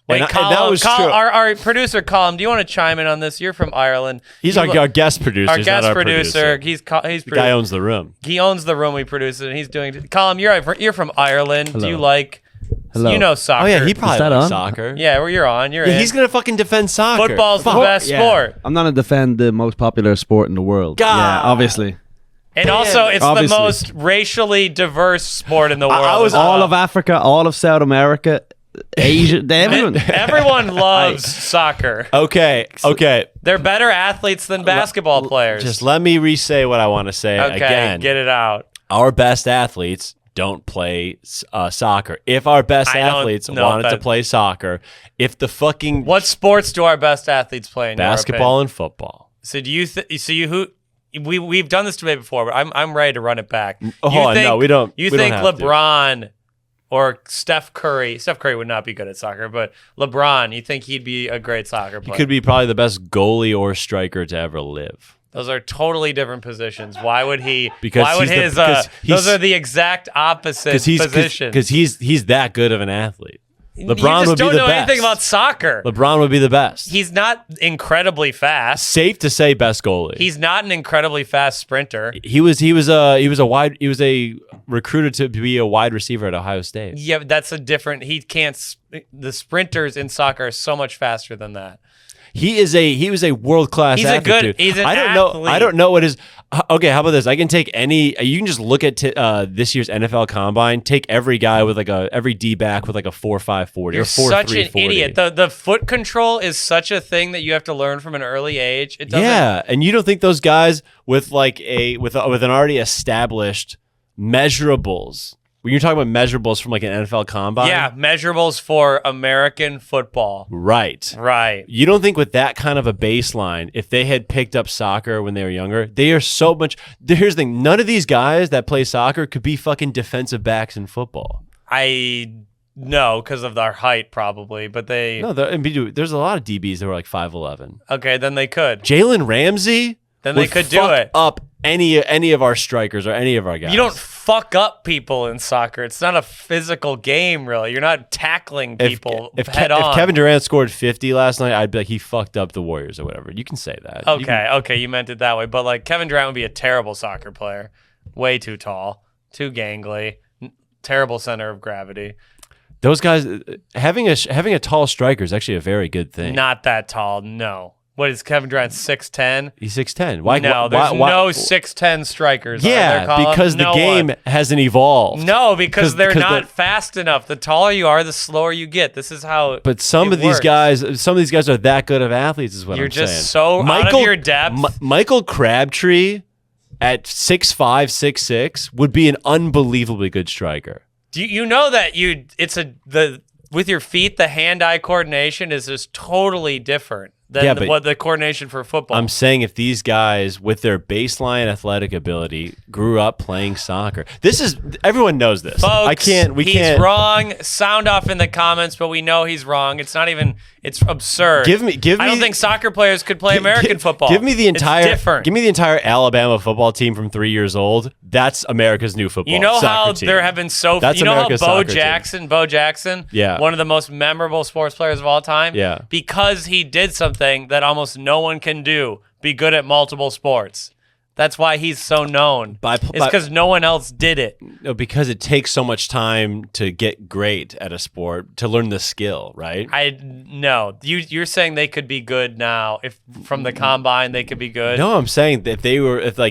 Wait, And that was true. Our producer, Colin, do you want to chime in on this? You're from Ireland. He's our guest producer. Our he's guest not our producer. producer. He's The guy owns the room. He owns the room we produce it, and he's doing. Colin, you're from Ireland. Hello. Do you like? Hello. You know soccer. Oh yeah, he probably that likes on? soccer. Yeah, well, you're on. You're Yeah, in. he's gonna fucking defend soccer. Football's the best sport, I'm not going to defend the most popular sport in the world. God. Yeah, obviously. and also it's Obviously. the most racially diverse sport in the world. I was All of Africa, all of South America, Asia, everyone. Everyone loves soccer. Okay. They're better athletes than basketball players. Just let me re-say what I want to say okay, again. get it out. Our best athletes don't play soccer. If our best I don't athletes know wanted to that- play soccer, if the fucking What sports do our best athletes play in your basketball opinion? and football. So do you we've done this debate before, but I'm ready to run it back. Oh, no, we don't. You we think don't have to. LeBron or Steph Curry would not be good at soccer, but LeBron, you think he'd be a great soccer He player? could be probably the best goalie or striker to ever live. Those are totally different positions. Why would he? Because why would he's the- because those he's- are the exact opposite positions. Because he's that good of an athlete. you LeBron just would be don't the know best. anything about soccer. LeBron would be the best. He's not incredibly fast. Safe to say best goalie. He's not an incredibly fast sprinter. He was a recruited to be a wide receiver at Ohio State. Yeah, but that's a different. He can't. The sprinters in soccer are so much faster than that. He was a world class. He's athlete, a good. dude. He's an I don't athlete. know. I don't know what his. Okay, how about this? I can take any. You can just look at this year's NFL Combine. Take every guy with every D back with like a 4.5 40 You're or 4.3 such an 40. idiot. The foot control is such a thing that you have to learn from an early age. It doesn't. Yeah, and you don't think those guys with with an already established measurables. When you're talking about measurables from like an NFL Combine, Yeah, measurables for American football. right. Right. You don't think with that kind of a baseline, if they had picked up soccer when they were younger, they are so much. Here's the thing: none of these guys that play soccer could be fucking defensive backs in football. I know because of their height, probably, but they. No, there's a lot of DBs that were like 5'11". Okay, then they could. Jalen Ramsey, Then they would could do fuck it. up any of our strikers or any of our guys. You don't fuck up people in soccer. It's not a physical game, really. You're not tackling people If head on. Kevin Durant scored 50 last night, I'd be like, he fucked up the Warriors or whatever. You can say that. You can- Okay, you meant it that way. But like Kevin Durant would be a terrible soccer player. Way too tall, too gangly, terrible center of gravity. those guys having a tall striker is actually a very good thing. Not that tall, no. What is Kevin Durant, 6'10"? He's 6'10". Why? No, there's no 6'10" strikers. Yeah, because the game hasn't evolved. No, because they're 'cause not fast enough. The taller you are, the slower you get. This is how. But some it of these works. guys are that good of athletes, is what You're I'm saying. just so out of your depth. Michael Crabtree at 6'5", 6'6" would be an unbelievably good striker. Do you know that with your feet, the hand-eye coordination is just totally different than what the coordination for football. I'm saying if these guys with their baseline athletic ability grew up playing soccer, everyone knows this. Folks, We he's can't. wrong. Sound off in the comments, but we know he's wrong. It's not even. It's absurd. Give me. I don't think soccer players could play American football. Give me the entire. It's different. Give me the entire Alabama football team from 3 years old. That's America's new football. You know soccer how team. there have been That's you know America's how Bo soccer team. Jackson, Yeah. one of the most memorable sports players of all time, Yeah. because he did something that almost no one can do, be good at multiple sports. That's why he's so known. It's because no one else did it. No, because it takes so much time to get great at a sport, to learn the skill, right? No. You're saying they could be good now. If from the combine they could be good. No, I'm saying that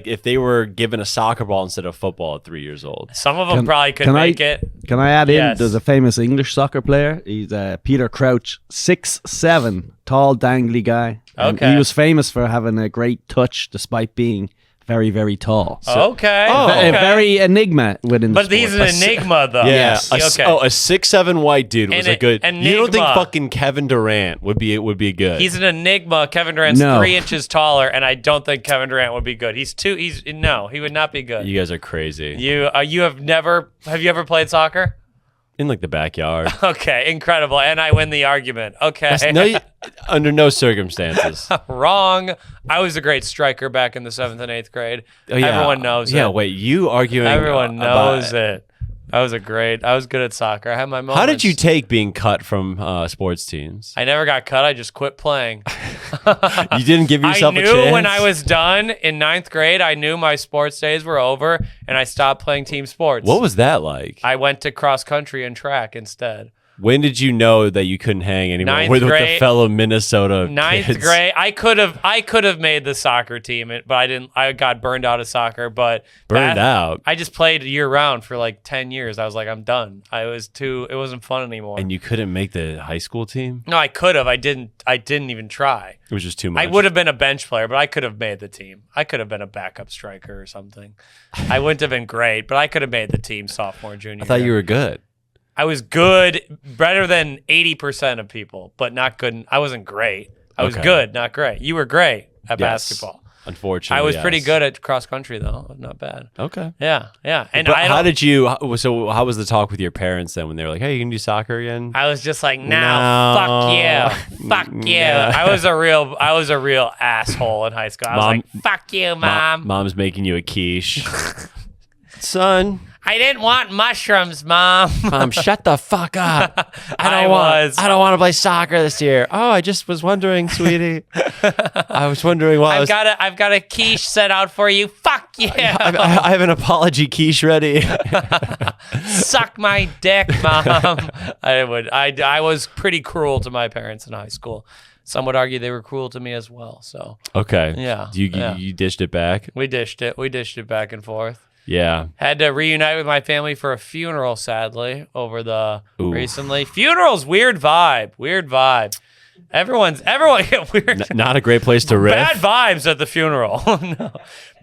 if they were given a soccer ball instead of football at 3 years old. Some of them probably could make it. Can I add in? Yes. There's a famous English soccer player. He's Peter Crouch, 6'7", tall, dangly guy. And Okay. he was famous for having a great touch despite being very, very tall. Okay. A okay. very enigma within the But he's an sport. enigma, though. Yeah, Yes. a, Okay. a 6'7" white dude was An a good. You don't think enigma. fucking Kevin Durant would be good? He's an enigma. Kevin Durant's No. 3 inches taller, and I don't think Kevin Durant would be good. No, he would not be good. You guys are crazy. You have you ever played soccer? In like the backyard. Okay, incredible. And I win the argument. Okay. Under no circumstances. Wrong. I was a great striker back in the 7th and 8th grade. Oh, yeah. Everyone knows it. Yeah, wait, you arguing Everyone knows about it. I was good at soccer. I had my moments. How did you take being cut from sports teams? I never got cut. I just quit playing. You didn't give yourself I a knew chance? when I was done in 9th grade, I knew my sports days were over, and I stopped playing team sports. What was that like? I went to cross country and track instead. When did you know that you couldn't hang anymore Ninth with the grade. fellow Minnesota Ninth kids? grade, I could have made the soccer team, but I didn't. I got burned out of soccer. But Burned out? I just played year round for like 10 years. I was like, I'm done. It wasn't fun anymore. And you couldn't make the high school team? No, I could have. I didn't even try. It was just too much. I would have been a bench player, but I could have made the team. I could have been a backup striker or something. I wouldn't have been great, but I could have made the team sophomore, junior. I thought year. you were good. I was good, better than 80% of people, but not good. I wasn't great. I was Okay. good, not great. You were great at Yes. basketball. Unfortunately, I was yes. pretty good at cross country, though. Not bad. Okay. Yeah. And But I how don't- did you? So how was the talk with your parents then when they were like, "Hey, you can do soccer again"? I was just like, no, No. fuck you, fuck you. Yeah. I was a real asshole in high school. I was Mom- like, fuck you, mom. Mom's making you a quiche. Son, I didn't want mushrooms, mom. Mom, shut the fuck up. I don't want to play soccer this year. Oh, I just was wondering, sweetie. I was wondering why I've got a quiche set out for you. Fuck you. I have an apology quiche ready. Suck my dick, mom. I was pretty cruel to my parents in high school. Some would argue they were cruel to me as well. So Okay. Yeah, You yeah. you dished it back? we dished it back and forth. Yeah. Had to reunite with my family for a funeral, sadly, over the Ooh. recently. Funerals, weird vibe. Everyone, weird. Not a great place to riff. Bad vibes at the funeral. No.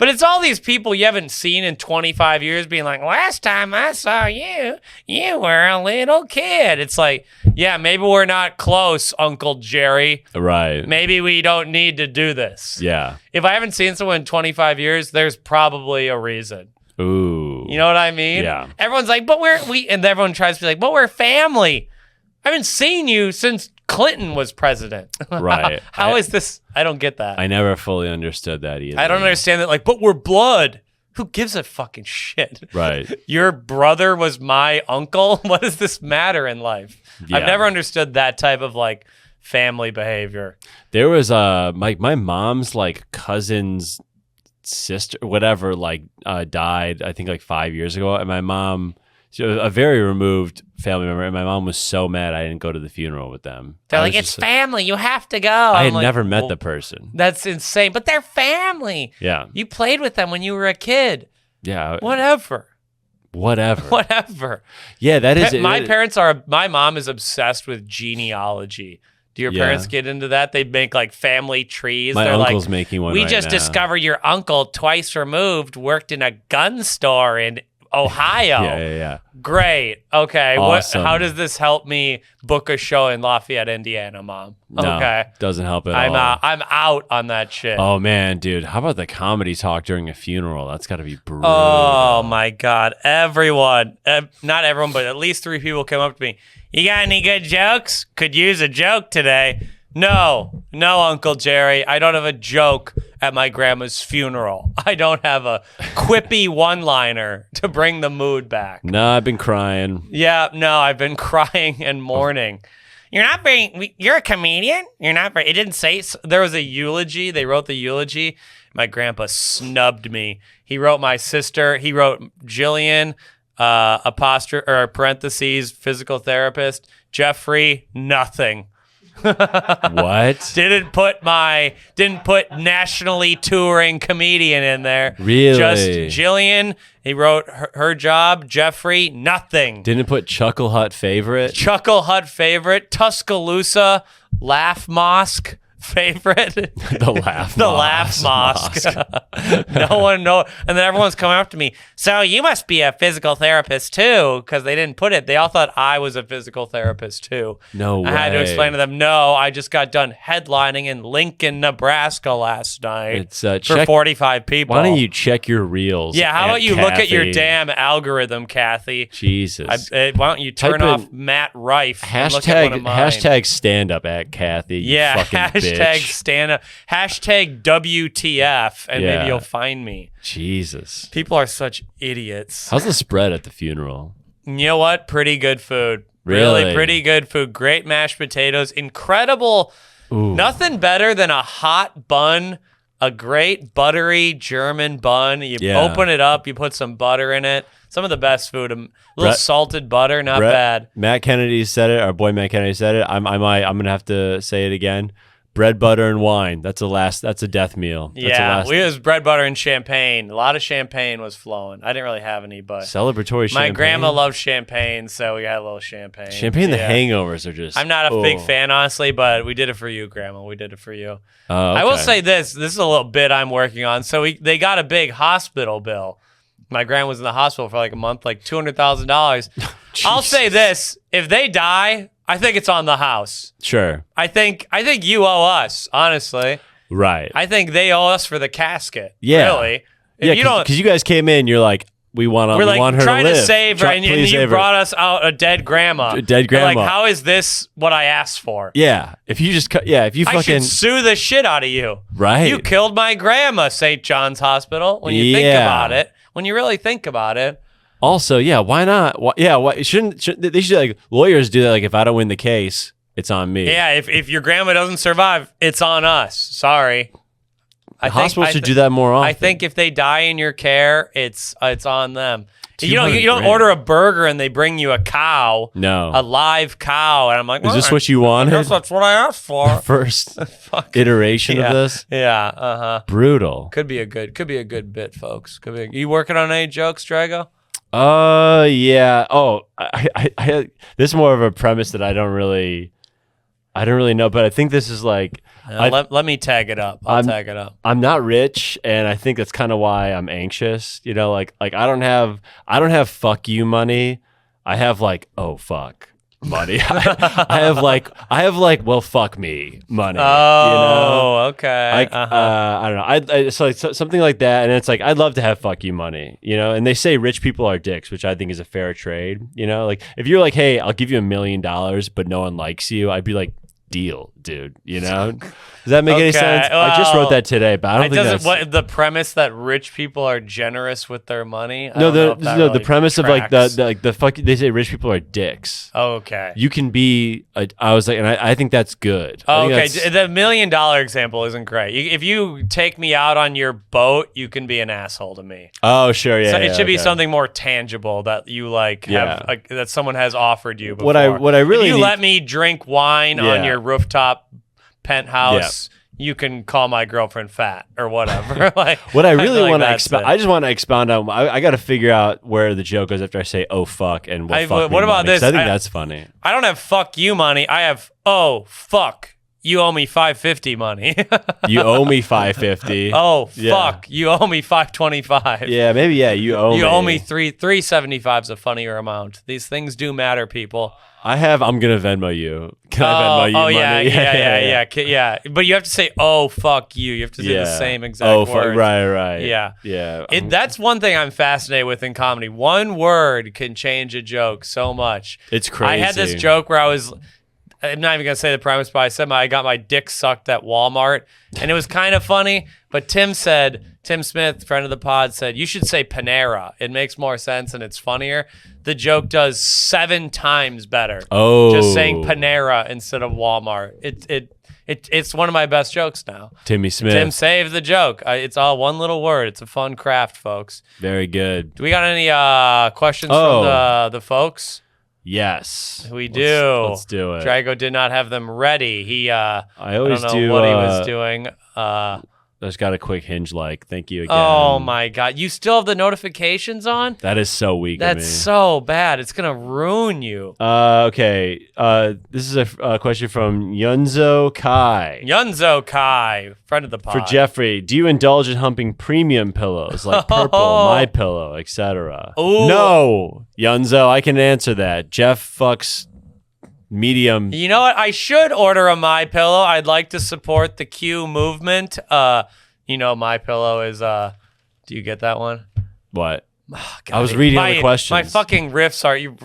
But it's all these people you haven't seen in 25 years being like, last time I saw you, you were a little kid. It's like, yeah, maybe we're not close, Uncle Jerry. Right. Maybe we don't need to do this. Yeah. If I haven't seen someone in 25 years, there's probably a reason. Ooh. You know what I mean? Yeah. Everyone's like, and everyone tries to be like, but we're family. I haven't seen you since Clinton was president. Right. How is this? I don't get that. I never fully understood that either. I don't understand that. Like, but we're blood. Who gives a fucking shit? Right. Your brother was my uncle. What does this matter in life? Yeah. I've never understood that type of like family behavior. There was my mom's like cousin's sister, whatever, like died. I think like 5 years ago, and my mom, she was a very removed family member, and my mom was so mad I didn't go to the funeral with them. They're I like, was it's just- family. You have to go. I I'm had like, never met well, the person. That's insane. But they're family. Yeah. You played with them when you were a kid. Yeah. Whatever. Whatever. Yeah, that is My mom is obsessed with genealogy. Do your Yeah. parents get into that? They make like family trees. My They're uncle's like, making one we right just now. discovered your uncle, twice removed, worked in a gun store in Ohio. Yeah. Great. Okay. Awesome. How does this help me book a show in Lafayette, Indiana, Mom? No, Okay. doesn't help at I'm all. I'm out on that shit. Oh man, dude, how about the comedy talk during a funeral? That's got to be brutal. Oh my God. Everyone, not everyone, but at least 3 people came up to me. You got any good jokes? Could use a joke today. No, Uncle Jerry. I don't have a joke at my grandma's funeral. I don't have a quippy one-liner to bring the mood back. No, I've been crying. Yeah, no, I've been crying and mourning. You're a comedian? It didn't say, there was a eulogy. They wrote the eulogy. My grandpa snubbed me. He wrote my sister. He wrote Jillian, parentheses, physical therapist. Geoffrey, nothing. What? Didn't put nationally touring comedian in there. Really? Just Jillian. He wrote her job. Geoffrey, nothing. Didn't put Chuckle Hut favorite. Chuckle Hut favorite. Tuscaloosa Laugh Mosque favorite. The Laugh Mosque. No one know. And then everyone's coming up to me. So you must be a physical therapist too, because they didn't put it. They all thought I was a physical therapist too. No way. I had to explain to them, no, I just got done headlining in Lincoln, Nebraska last night for 45 people. Why don't you check your reels? Yeah, how about you look at your Kathy? damn algorithm, Kathy? Jesus. Why don't you turn Type off in Matt Rife? And look at one of mine. Hashtag stand up at Kathy. You Yeah, fucking hashtag bitch. stand up. Hashtag WTF, and Yeah. maybe you'll find me. Jesus. People are such idiots. How's the spread at the funeral? You know what? Pretty good food. Really? Pretty good food. Great mashed potatoes. Incredible. Ooh. Nothing better than a hot bun, a great buttery German bun. You open it up, you put some butter in it. Some of the best food. A little salted butter, not bad. Matt Kennedy said it. Our boy Matt Kennedy said it. I'm gonna have to say it again. Bread, butter, and wine. That's a death meal. That's we was bread, butter, and champagne. A lot of champagne was flowing. I didn't really have any, but celebratory champagne. my grandma loved champagne, so we had a little champagne. Champagne, the hangovers are just. I'm not a big fan, honestly, but we did it for you, Grandma. We did it for you. Okay. I will say this. This is a little bit I'm working on. So they got a big hospital bill. My grandma was in the hospital for like a month, like $200,000. I'll say this. If they die, I think it's on the house. Sure. I think you owe us, honestly. Right. I think they owe us for the casket. Yeah. Really. If you don't, because you guys came in, you're like, we want her trying to live. to save her, and you brought us out a dead grandma. A dead grandma. You're like, how is this what I asked for? Yeah. If you I should sue the shit out of you. Right. You killed my grandma, St. John's Hospital. When you think about it, when you really think about it. Also, yeah, why not? Why shouldn't they should like lawyers do that? Like, if I don't win the case, it's on me. Yeah, if your grandma doesn't survive, it's on us. Sorry. The hospital should do that more often. I think if they die in your care, it's on them. You don't $200,000. order a burger and they bring you a cow. No. A live cow, and I'm like, is this what you wanted? I guess that's what I asked for. First iteration of this. Yeah. Brutal. Could be a good bit, folks. You working on any jokes, Drago? Yeah. Oh, I this is more of a premise that I don't really know, but I think this is like let me tag it up. I'll tag it up. I'm not rich, and I think that's kind of why I'm anxious. You know, like I don't have fuck you money. I have like, oh fuck money. I have like well fuck me money. Oh, you know? Okay. Like I don't know. I so like something like that, and it's like I'd love to have fuck you money, you know. And they say rich people are dicks, which I think is a fair trade. You know, like if you're like, hey, I'll give you $1 million, but no one likes you, I'd be like, deal, dude. You know, does that make any sense? Well, I just wrote that today, but I don't think that's the premise that rich people are generous with their money. The premise of like tracks. the fuck. They say rich people are dicks. Okay. You can be. I was like, and I think that's good. Oh, okay. The $1 million example isn't great. If you take me out on your boat, you can be an asshole to me. Oh, sure, yeah. So it should be something more tangible that you have, that someone has offered you before. What I really if you need, let me drink wine on your rooftop penthouse. You can call my girlfriend fat or whatever. Like what I really want to expound. I just want to expound on. I got to figure out where the joke goes after I say "oh fuck" and "what fuck." What about this? I think that's funny. I don't have fuck you money. I have oh fuck. You owe me $550 money. You owe me $550. Oh fuck! You owe me $525. Yeah, maybe. Yeah, you owe me $375 is a funnier amount. These things do matter, people. I'm gonna Venmo you. Can I Venmo you money? Yeah. But you have to say, "Oh fuck you." You have to say the same exact word. Right. Yeah. That's one thing I'm fascinated with in comedy. One word can change a joke so much. It's crazy. I had this joke where I'm not even going to say the premise, but I said I got my dick sucked at Walmart, and it was kind of funny. But Tim Smith, friend of the pod, said, you should say Panera. It makes more sense and it's funnier. The joke does 7 times better. Oh. Just saying Panera instead of Walmart. It's one of my best jokes now. Timmy Smith. Tim saved the joke. It's all one little word. It's a fun craft, folks. Very good. Do we got any questions from the folks? Yes. We do. Let's do it. Drago did not have them ready. I always don't know do what he was doing. I just got a quick hinge like. Thank you again. Oh my God. You still have the notifications on? That is so weak of me. That's so bad. It's going to ruin you. Okay. This is a question from Yunzo Kai. Yunzo Kai, friend of the pod. For Geoffrey, do you indulge in humping premium pillows like Purple, My Pillow, etc.? No, Yunzo, I can answer that. Jeff fucks medium. You know what? I should order a My Pillow. I'd like to support the Q movement. My Pillow is. Do you get that one? What? Oh, God, I was reading the questions. My fucking riffs are you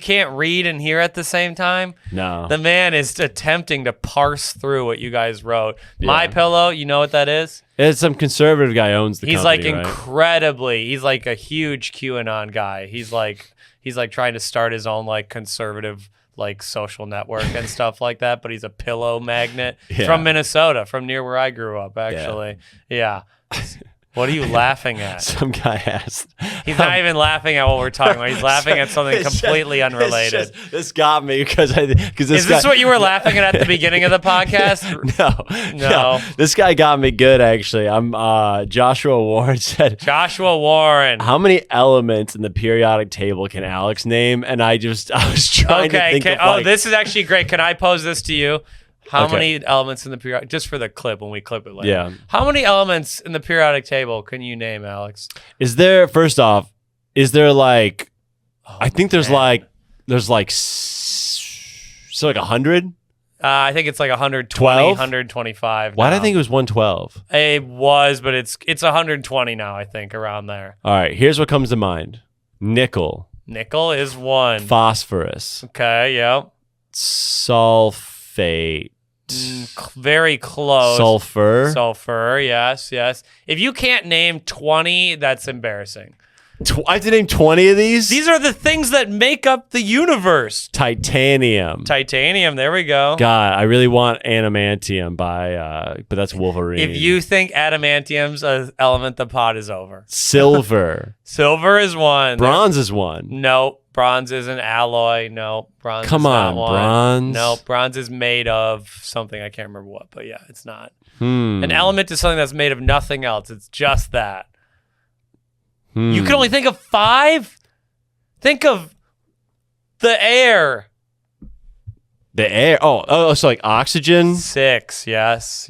can't read and hear at the same time. No. The man is attempting to parse through what you guys wrote. Yeah. My Pillow. You know what that is? It's some conservative guy owns the company. He's like a huge QAnon guy. He's like trying to start his own like conservative like social network and stuff like that, but he's a pillow magnet from Minnesota, from near where I grew up, actually. Yeah. What are you laughing at? Some guy asked. He's not even laughing at what we're talking about. He's laughing at something completely unrelated. This got me because this. Is this what you were laughing at the beginning of the podcast? No. This guy got me good, actually. Joshua Warren said. Joshua Warren. How many elements in the periodic table can Alex name? And I was trying to think of this is actually great. Can I pose this to you? How many elements in the periodic, just for the clip when we clip it later. Yeah. How many elements in the periodic table can you name, Alex? First off, like, I think there's like 100? I think it's like 120, 12? 125. Why did I think it was 112? It was, but it's 120 now, I think, around there. All right, here's what comes to mind. Nickel. Nickel is one. Phosphorus. Okay, yep. Sulfate. Very close. Sulfur, yes. If you can't name 20, that's embarrassing. I have to name 20 of these? These are the things that make up the universe. Titanium, there we go. God, I really want adamantium but that's Wolverine. If you think adamantium's an element, the pod is over. Silver. Silver is one. Bronze is one. No, bronze is an alloy. No, bronze Come is on, not one. bronze. No, bronze is made of something. I can't remember what, but yeah, it's not. An element is something that's made of nothing else. It's just that. You can only think of 5? Think of the air. The air? Oh, so like oxygen? 6, yes.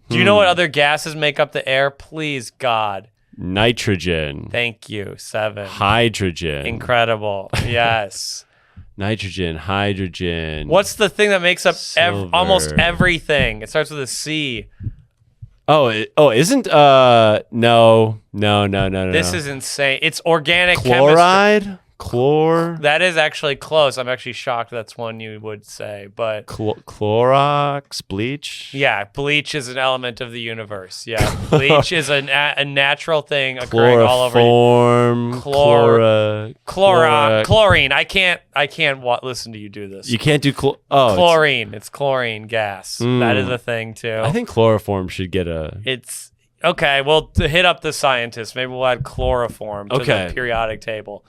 Do you know what other gases make up the air? Please, God. Nitrogen. Thank you. 7. Hydrogen. Incredible. Yes. Nitrogen, hydrogen. What's the thing that makes up almost everything? It starts with a C. Isn't no. This is insane. It's organic chloride? chemistry. Chlor? That is actually close. I'm actually shocked that's one you would say, but Clorox, bleach? Yeah, bleach is an element of the universe. Yeah, bleach is a natural thing occurring all over. Chlorine. I can't listen to you do this. You can't do chlorine. It's chlorine gas. That is a thing too. I think chloroform should get It's okay. Well, to hit up the scientists, maybe we'll add chloroform to the periodic table.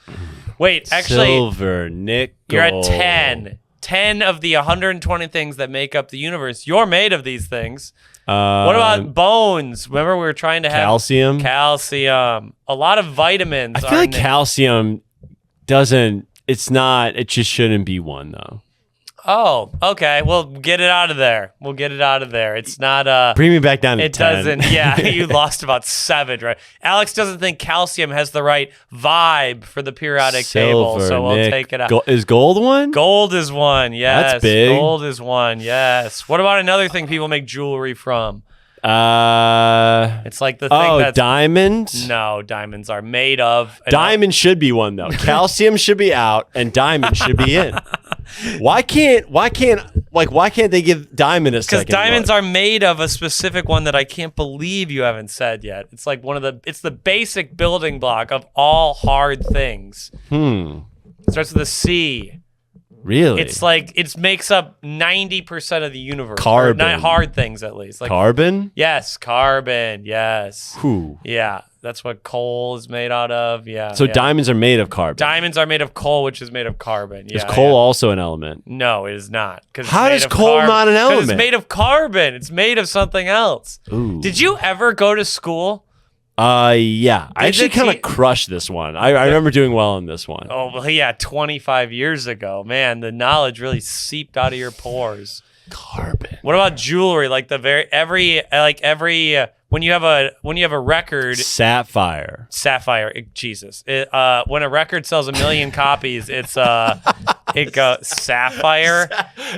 Wait, actually, silver, nickel. You're at 10. 10 of the 120 things that make up the universe. You're made of these things. What about bones? Remember, we were trying to have calcium. A lot of vitamins. I feel like calcium doesn't. It's not. It just shouldn't be one though. Oh, okay. Well, get it out of there. It's not bring me back down to 10. It doesn't. Yeah, you lost about 7, right? Alex doesn't think calcium has the right vibe for the periodic table, so we'll take it out. Is gold one? Gold is one. Yes. That's big. Gold is one. Yes. What about another thing people make jewelry from? It's like the thing that's diamond. No, diamonds are made of. Diamond should be one though. Calcium should be out, and diamond should be in. Why can't they give diamond a second? Because diamonds are made of a specific one that I can't believe you haven't said yet. It's like it's the basic building block of all hard things. It starts with a C. Really? It's like it makes up 90% of the universe. Carbon. Not hard things, at least. Like Carbon? yes, carbon. Yes. Whew. Yeah, that's what coal is made out of. Yeah. So yeah. diamonds are made of carbon. Diamonds are made of coal, which is made of carbon. Yeah, Is coal yeah. also an element? No, it is not. How is coal not an 'cause element? It's made of carbon. It's made of something else. Ooh. Did you ever go to school? Yeah. I actually it kind te- of crushed this one. I remember doing well in this one. Oh, well, yeah, 25 years ago. Man, the knowledge really seeped out of your pores. Carbon. What about jewelry? Like when you have a record, Sapphire. sapphire. Jesus, when a record sells 1 million copies, it goes sapphire.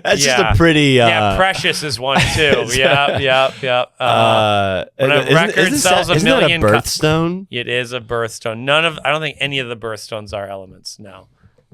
That's just Yeah. a pretty. Yeah, precious is one too. Yep. When a record sells a isn't million that a birthstone? It is a birthstone. I don't think any of the birthstones are elements. No,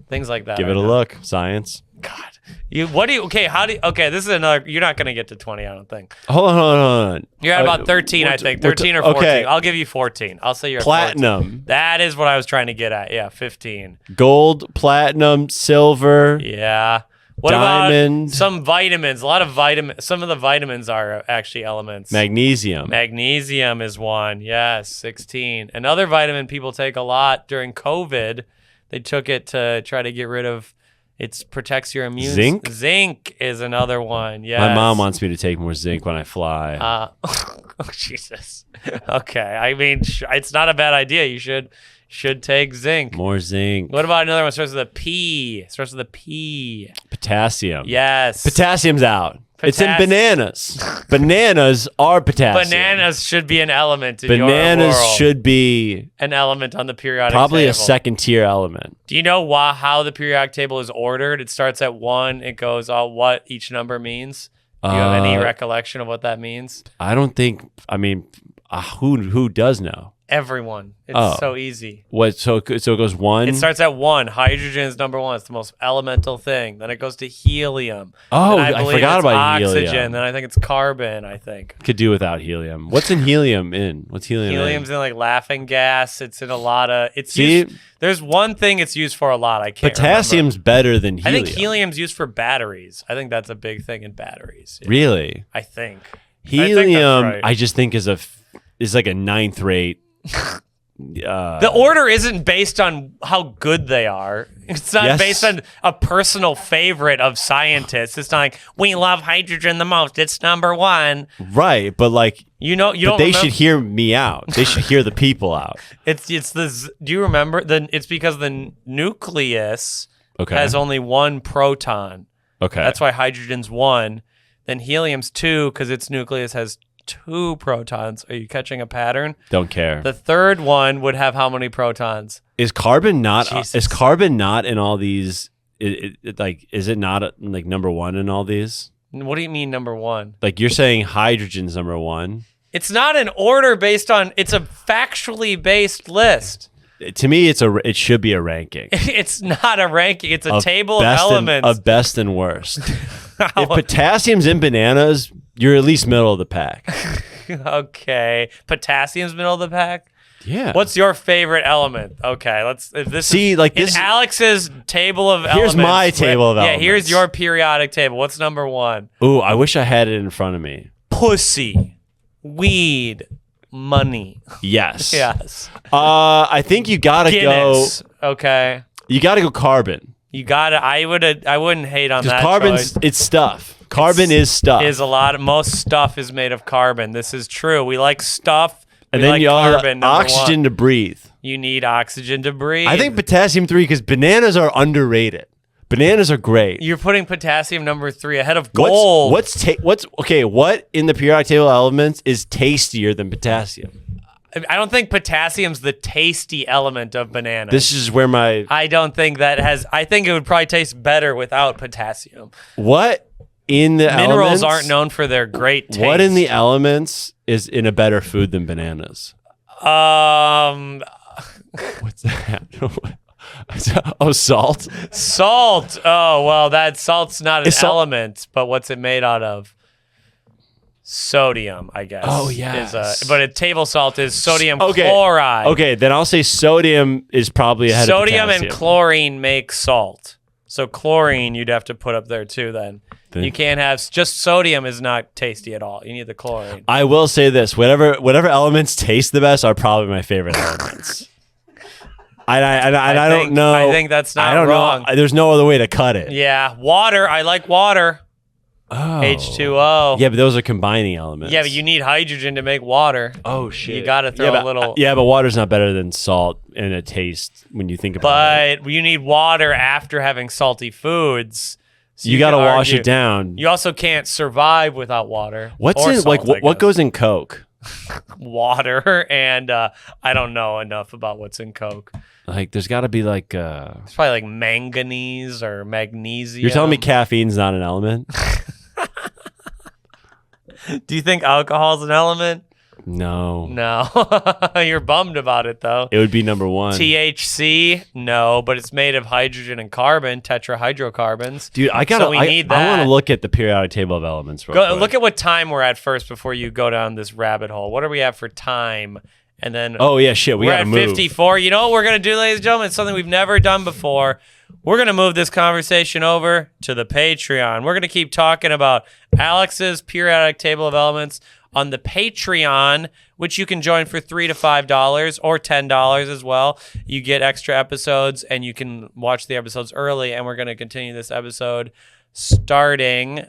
things like that. Give are it a not. look. Science. God, this is another. You're not gonna get to 20. I don't think. Hold on. You're at about 13. I think 13 or 14. okay. I'll give you 14. I'll say you're at 14. Platinum, That is what I was trying to get at. Yeah, 15. gold, platinum, silver. Yeah. What Diamond. about some vitamins? A lot of some of the vitamins are actually elements. Magnesium. Magnesium is one. Yes, 16. Another vitamin people take a lot during COVID. They took it to try to get rid of. It protects your immune. Zinc? Zinc is another one. Yes. My mom wants me to take more zinc when I fly. Oh Jesus. Okay. I mean, it's not a bad idea. You should take zinc. More zinc. What about another one? Starts with a P. Starts with a P. Potassium. Yes. Potassium's out. It's in bananas. Bananas are potassium. Bananas should be an element in your Bananas world. should be An element on the periodic probably table. a second tier element. Do you know how the periodic table is ordered? It starts at 1. It goes what each number means. Do you have any recollection of what that means? I don't think. I mean, who does know? Everyone. It's so easy. What? So it goes 1. It starts at 1. Hydrogen is number 1. It's the most elemental thing. Then it goes to helium. Oh, Then I believe forgot it's about oxygen. helium. Then I think it's carbon. I think Could do without helium. What's in helium? What's helium? helium's in like laughing gas. It's in a lot of. It's See? used, there's one thing it's used for a lot. I can't. Potassium's remember. better than helium. I think helium's used for batteries. I think that's a big thing in batteries. Yeah. Really? I think Helium, right. I just think is like a 9th rate. The order isn't based on how good they are. It's not based on a personal favorite of scientists. It's not like we love hydrogen the most. It's number 1. Right, but like You don't. they remember? should hear me out. They should hear the people out. It's the. Do you remember? It's because the nucleus Okay. has only 1 proton. Okay. That's why hydrogen's 1. Then helium's 2 because its nucleus has 2 protons. Are you catching a pattern? Don't care. The third one would have how many protons? Is carbon not Jesus. is carbon not in all these is it not like number 1 in all these? What do you mean number 1? Like you're saying hydrogen's number 1. It's not an order based on. It's a factually based list. To me it should be a ranking. It's not a ranking. It's a table of best elements. of best and worst. If potassium's in bananas, you're at least middle of the pack. Okay, potassium's middle of the pack. Yeah. What's your favorite element? Okay, let's. If this See, is, like in this- Alex's table of elements. Here's my table of Yeah, here's elements. your periodic table. What's number 1? Ooh, I wish I had it in front of me. Pussy, weed, money. Yes. Yes. I think you gotta Guinness. Okay. You gotta go carbon. You got it. I wouldn't hate on Because that. carbon's choice. it's stuff. Carbon is stuff. Is a lot. Most stuff is made of carbon. This is true. We like stuff. and we then like you all carbon. Number oxygen 1. to breathe. You need oxygen to breathe. I think potassium 3 because bananas are underrated. Bananas are great. You're putting potassium number 3 ahead of gold. What in the periodic table of elements is tastier than potassium? I don't think potassium's the tasty element of bananas. This is where my I don't think that has. I think it would probably taste better without potassium. what in the Minerals elements, aren't known for their great taste. What in the elements is in a better food than bananas? What's that? Oh, salt. Salt. Oh well, that salt's not an Is salt- element, but what's it made out of? Sodium, I guess. Oh, yes. But a table salt is sodium Okay. chloride. Okay, then I'll say sodium is probably ahead Sodium of potassium. and chlorine make salt. So chlorine you'd have to put up there too then. You can't have just sodium is not tasty at all. You need the chlorine. I will say this: whatever elements taste the best are probably my favorite elements. I don't know. I think that's not wrong. There's no other way to cut it. Yeah, water. I like water. Oh. H2O. Yeah, but those are combining elements. Yeah, but you need hydrogen to make water. Oh shit! You got to throw a little. Yeah, but water's not better than salt in a taste when you think about it. But you need water after having salty foods. So you got to wash it down. You also can't survive without water. What's or in salt, what goes in Coke? Water and I don't know enough about what's in Coke. Like, there's got to be like it's probably like manganese or magnesium. You're telling me caffeine's not an element? Do you think alcohol's an element? No. You're bummed about it though. It would be number one. THC? No, but it's made of hydrogen and carbon, tetrahydrocarbons. Dude, I need that. I want to look at the periodic table of elements. Look at what time we're at first before you go down this rabbit hole. What do we have for time? And then oh yeah, shit, we're at 54. You know what we're gonna do, ladies and gentlemen? It's something we've never done before. We're gonna move this conversation over to the Patreon. We're gonna keep talking about Alex's periodic table of elements on the Patreon, which you can join for $3 to $5 or $10 as well. You get extra episodes and you can watch the episodes early. And we're gonna continue this episode starting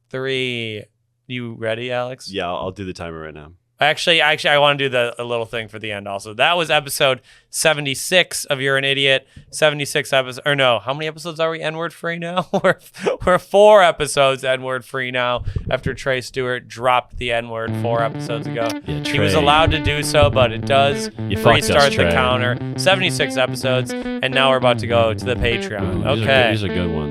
3. You ready, Alex? Yeah, I'll do the timer right now. Actually, I want to do a little thing for the end also. That was episode 76 of You're an Idiot. 76 episodes, or no, how many episodes are we N-word free now? we're 4 episodes N-word free now after Trey Stewart dropped the N-word 4 episodes ago. Yeah, he was allowed to do so, but it does restart the counter. 76 episodes, and now we're about to go to the Patreon. Okay. These are good ones.